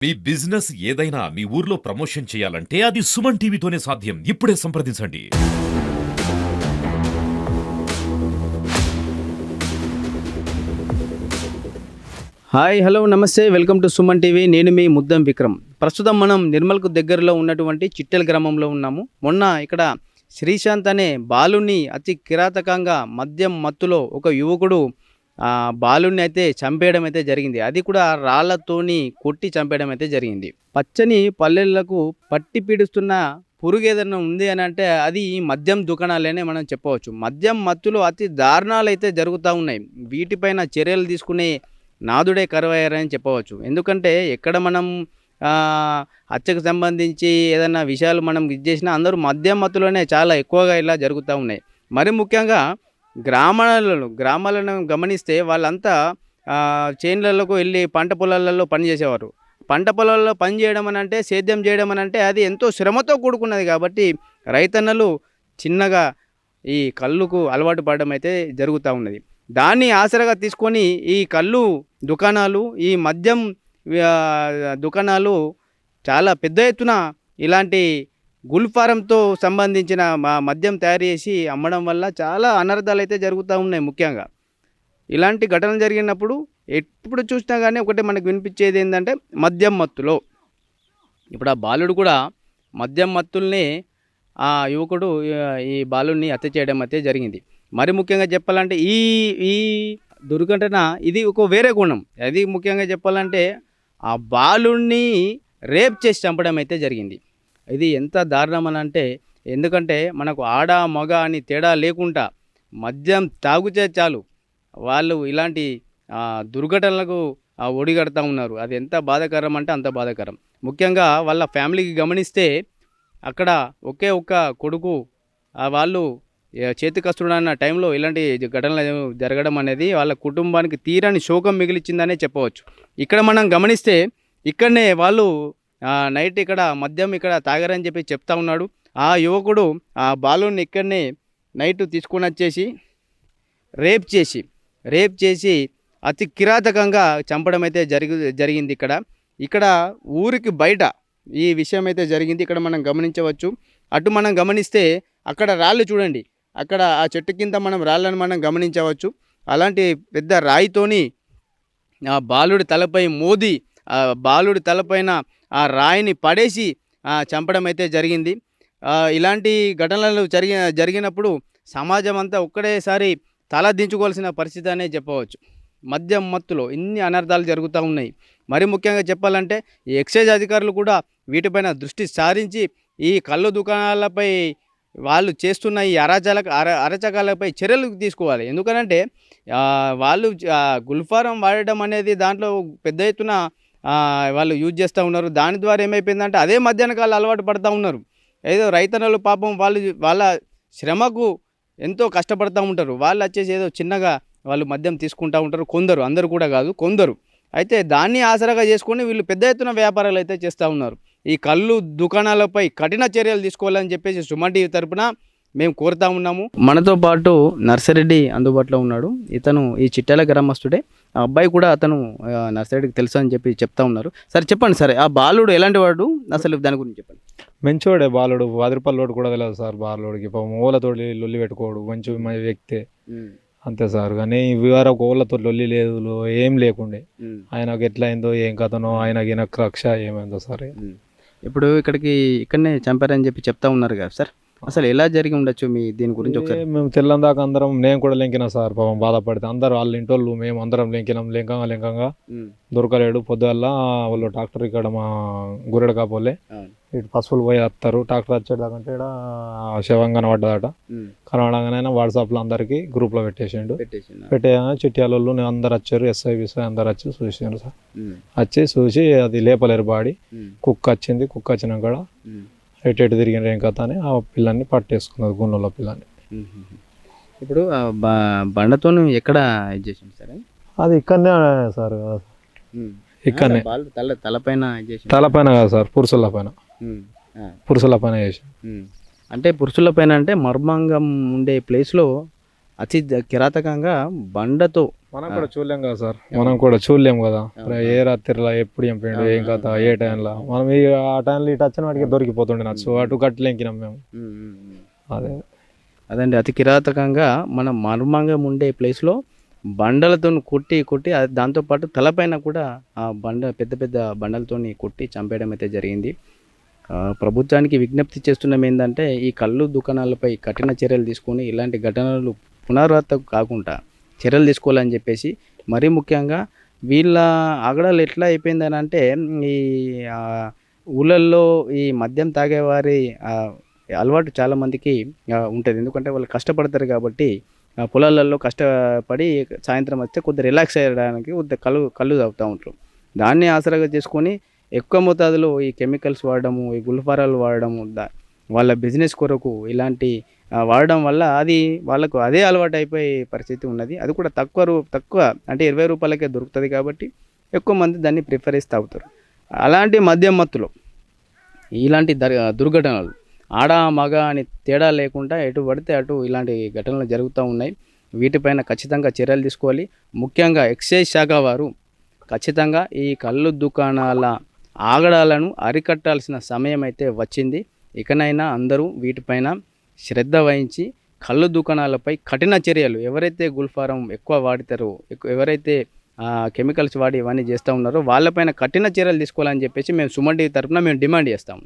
మీ business ఏదైనా మీ ఊర్లో promotion చేయాలంటే అది సుమన్ టీవీతోనే సాధ్యం. ఇప్పుడే సంప్రదించండి. హాయ్ హలో నమస్తే వెల్కమ్ టు సుమన్ టీవీ. నేను మీ ముద్దం విక్రమ్. ప్రస్తుతం మనం నిర్మల్కు దగ్గరలో ఉన్నటువంటి చిట్టెల్ గ్రామంలో ఉన్నాము. మొన్న ఇక్కడ శ్రీశాంత్ అనే బాలుని అతి కిరాతకంగా మద్యం మత్తులో ఒక యువకుడు బాలుని అయితే చంపేయడం అయితే జరిగింది. అది కూడా రాళ్లతోని కొట్టి చంపేయడం అయితే జరిగింది. పచ్చని పల్లెలకు పట్టి పీడిస్తున్న పురుగు ఏదైనా ఉంది అని అంటే అది మద్యం దుకాణాలనే మనం చెప్పవచ్చు. మద్యం మత్తులో అతి దారుణాలు అయితే జరుగుతూ ఉన్నాయి. వీటిపైన చర్యలు తీసుకునే నాదుడే కరువయ్యారని చెప్పవచ్చు. ఎందుకంటే ఎక్కడ మనం హత్యకు సంబంధించి ఏదైనా విషయాలు మనం ఇది చేసినా అందరూ మద్యం మత్తులోనే చాలా ఎక్కువగా ఇలా జరుగుతూ ఉన్నాయి. మరి ముఖ్యంగా గ్రామాలను గమనిస్తే వాళ్ళంతా చేన్లలోకి వెళ్ళి పంట పొలాలలో పనిచేసేవారు. పంట పొలాల్లో పని చేయడం అని అంటే సేద్యం చేయడం అని అంటే అది ఎంతో శ్రమతో కూడుకున్నది. కాబట్టి రైతన్నలు చిన్నగా ఈ కళ్ళుకు అలవాటు పడడం అయితే జరుగుతూ ఉన్నది. దాన్ని ఆసరాగా తీసుకొని ఈ కళ్ళు దుకాణాలు, ఈ మద్యం దుకాణాలు చాలా పెద్ద ఎత్తున ఇలాంటి గుల్ఫారంతో సంబంధించిన మద్యం తయారు చేసి అమ్మడం వల్ల చాలా అనర్థాలు అయితే జరుగుతూ ఉన్నాయి. ముఖ్యంగా ఇలాంటి ఘటనలు జరిగినప్పుడు ఎప్పుడు చూసినా కానీ ఒకటి మనకు వినిపించేది ఏంటంటే మద్యం మత్తులో. ఇప్పుడు ఆ బాలుడు కూడా మద్యం మత్తుల్ని ఆ యువకుడు ఈ బాలుడిని హత్య చేయడం అయితే జరిగింది. మరి ముఖ్యంగా చెప్పాలంటే ఈ ఈ దుర్ఘటన ఇది ఒక వేరే గుణం. అది ముఖ్యంగా చెప్పాలంటే ఆ బాలుడిని రేప్ చేసి చంపడం అయితే జరిగింది. ఇది ఎంత దారుణం అని అంటే, ఎందుకంటే మనకు ఆడ మగ అని తేడా లేకుండా మద్యం తాగుతే చాలు వాళ్ళు ఇలాంటి దుర్ఘటనలకు ఒడిగడుతూ ఉన్నారు. అది ఎంత బాధాకరం అంటే అంత బాధాకరం. ముఖ్యంగా వాళ్ళ ఫ్యామిలీకి గమనిస్తే అక్కడ ఒకే ఒక్క కొడుకు, వాళ్ళు చేతికస్తుడన్న టైంలో ఇలాంటి ఘటనలు జరగడం అనేది వాళ్ళ కుటుంబానికి తీరని శోకం మిగిలిచిందనే చెప్పవచ్చు. ఇక్కడ మనం గమనిస్తే ఇక్కడనే వాళ్ళు నైట్ ఇక్కడ మద్యం ఇక్కడ తాగారని చెప్పి చెప్తా ఉన్నాడు. ఆ యువకుడు ఆ బాలుని ఇక్కడనే నైట్ తీసుకొని వచ్చేసి రేప్ చేసి అతి కిరాతకంగా చంపడం అయితే జరిగింది. ఇక్కడ ఊరికి బయట ఈ విషయం అయితే జరిగింది. ఇక్కడ మనం గమనించవచ్చు. అటు మనం గమనిస్తే అక్కడ రాళ్ళు చూడండి, అక్కడ ఆ చెట్టు కింద మనం రాళ్ళను మనం గమనించవచ్చు. అలాంటి పెద్ద రాయితోని ఆ బాలుడి తలపై మోది బాలుడి తలపైన ఆ రాయిని పడేసి చంపడం అయితే జరిగింది. ఇలాంటి ఘటనలు జరిగినప్పుడు సమాజం అంతా ఒక్కడేసారి తల దించుకోవాల్సిన పరిస్థితి అనే చెప్పవచ్చు. మద్యం మత్తులో ఇన్ని అనర్థాలు జరుగుతూ ఉన్నాయి. మరి ముఖ్యంగా చెప్పాలంటే ఈ ఎక్సైజ్ అధికారులు కూడా వీటిపైన దృష్టి సారించి ఈ కళ్ళు దుకాణాలపై వాళ్ళు చేస్తున్న ఈ అరాచకాలపై చర్యలు తీసుకోవాలి. ఎందుకనంటే వాళ్ళు గుల్ఫారం వాడడం అనేది దాంట్లో పెద్ద ఎత్తున వాళ్ళు యూజ్ చేస్తూ ఉన్నారు. దాని ద్వారా ఏమైపోయిందంటే అదే మధ్యాహ్నకాలు అలవాటు పడుతూ ఉన్నారు. ఏదో రైతన్నలు పాపం వాళ్ళ శ్రమకు ఎంతో కష్టపడుతూ ఉంటారు. వాళ్ళు వచ్చేసి ఏదో చిన్నగా వాళ్ళు మద్యం తీసుకుంటూ ఉంటారు. కొందరు, అందరూ కూడా కాదు, కొందరు అయితే దాన్ని ఆసరాగా చేసుకొని వీళ్ళు పెద్ద ఎత్తున వ్యాపారాలు అయితే చేస్తూ ఉన్నారు. ఈ కళ్ళు దుకాణాలపై కఠిన చర్యలు తీసుకోవాలని చెప్పేసి సుమన్ టీవీ తరపున మేము కోరుతా ఉన్నాము. మనతో పాటు నర్సిరెడ్డి అందుబాటులో ఉన్నాడు. ఇతను ఈ చిట్టాల గ్రామస్తుడే. ఆ అబ్బాయి కూడా అతను నర్సిరెడ్డికి తెలుసు అని చెప్పి చెప్తా ఉన్నారు. సరే చెప్పండి, సరే ఆ బాలుడు ఎలాంటి వాడు, అసలు దాని గురించి చెప్పండి. మంచివాడే బాలుడు, 10 రూపాయలు కూడా తెలియదు సార్. బాలుడికి ఓలతో లొల్లి పెట్టుకోడు, మంచి వ్యక్తే అంతే సార్. కానీ వరకు ఓళ్ళతో లొల్లి లేదు, ఏం లేకుండే. ఆయనకు ఎట్లా అయిందో ఏం కథనో, ఆయనకి రక్ష ఏమైందో సార్. ఇప్పుడు ఇక్కడనే చంపారని చెప్పి చెప్తా ఉన్నారు కదా సార్, అసలు ఎలా జరిగి ఉండొచ్చు మీ దీని గురించి ఒకసారి? మేము తెల్లం దాకా అందరం, నేను కూడా లెంకినా సార్. పాపం బాధపడితే అందరూ వాళ్ళ ఇంటోళ్ళు మేము అందరం లెంకంగా దొరకలేడు. పొద్దుగల్ల వాళ్ళు డాక్టర్ ఇక్కడ మా గుర్రెడ కాపోలే ఇటు పశువులు పోయి వస్తారు. డాక్టర్ వచ్చేదాకంటే ఇక్కడ శవం కనబడ్డదట. కనబడగానే వాట్సాప్లో అందరికి గ్రూప్లో పెట్టేసిండు. పెట్టేయగానే చిట్యాలు అందరు వచ్చారు, ఎస్ఐ అందరు వచ్చి చూసారు సార్. వచ్చి చూసి అది లేపలేరు బాడీ. కుక్క వచ్చింది, కుక్క వచ్చినాక కూడా ఎటు తిరిగిన ఏం కథ అని ఆ పిల్లని పట్టేసుకున్నది, గుండెలో పిల్లని. ఇప్పుడు బండతో ఎక్కడ ఇది చేసింది సార్? అది ఇక్కడనే సార్, ఇక్కడనే తలపైన కాదు సార్, పురుషుల పైన చేసి. అంటే పురుషుల పైన అంటే మర్మాంగం ఉండే ప్లేస్లో అతి కిరాతకంగా బండతో మనం కూడా చూడలేం కదా సార్, మనం కూడా చూడలేం కదా ఏ రాత్రిలో ఎప్పుడు చంపాడు ఏం కథ ఏ టైంలో మనం ఆ టైంలో ఇటు వచ్చిన వాటికి దొరికిపోతుండే నచ్చు అటు కట్టలేంకినాం మేము. అదే అదండి అతి కిరాతకంగా మన మర్మంగా ఉండే ప్లేస్లో బండలతో కొట్టి దాంతోపాటు తలపైన కూడా ఆ పెద్ద పెద్ద బండలతో కొట్టి చంపేయడం అయితే జరిగింది. ప్రభుత్వానికి విజ్ఞప్తి చేస్తున్నాం ఏంటంటే ఈ కళ్ళు దుకాణాలపై కఠిన చర్యలు తీసుకొని ఇలాంటి ఘటనలు పునరావృతం కాకుండా చర్యలు తీసుకోవాలని చెప్పేసి, మరీ ముఖ్యంగా వీళ్ళ ఆగడాలు ఎట్లా అయిపోయిందని అంటే ఈ ఊళ్ళల్లో ఈ మద్యం తాగేవారి అలవాటు చాలామందికి ఉంటుంది. ఎందుకంటే వాళ్ళు కష్టపడతారు కాబట్టి పొలాలలో కష్టపడి సాయంత్రం వస్తే కొద్దిగా రిలాక్స్ అయ్యడానికి కొద్దిగా కళ్ళు తాగుతూ ఉంటారు. దాన్ని ఆసరాగా చేసుకొని ఎక్కువ మోతాదులో ఈ కెమికల్స్ వాడడము, ఈ గుల్ఫారాలు వాడడము, వాళ్ళ బిజినెస్ కొరకు ఇలాంటి వాడడం వల్ల అది వాళ్ళకు అదే అలవాటు అయిపోయే పరిస్థితి ఉన్నది. అది కూడా తక్కువ అంటే 20 రూపాయలకే దొరుకుతుంది కాబట్టి ఎక్కువ మంది దాన్ని ప్రిఫర్ చేసి తాగుతారు. అలాంటి మద్యం మత్తులో ఇలాంటి దుర్ఘటనలు ఆడ మగ అని తేడా లేకుండా ఎటు పడితే అటు ఇలాంటి ఘటనలు జరుగుతూ ఉన్నాయి. వీటిపైన ఖచ్చితంగా చర్యలు తీసుకోవాలి. ముఖ్యంగా ఎక్సైజ్ శాఖ వారు ఖచ్చితంగా ఈ కళ్ళు దుకాణాల ఆగడాలను అరికట్టాల్సిన సమయం అయితే వచ్చింది. ఇకనైనా అందరూ వీటిపైన శ్రద్ధ వహించి కళ్ళు దుకాణాలపై కఠిన చర్యలు, ఎవరైతే గుల్ఫారం ఎక్కువ వాడతారో, ఎవరైతే కెమికల్స్ వాడి ఇవన్నీ చేస్తూ ఉన్నారో వాళ్ళపైన కఠిన చర్యలు తీసుకోవాలని చెప్పేసి మేము సుమన్ టీవీ తరఫున మేము డిమాండ్ చేస్తాము.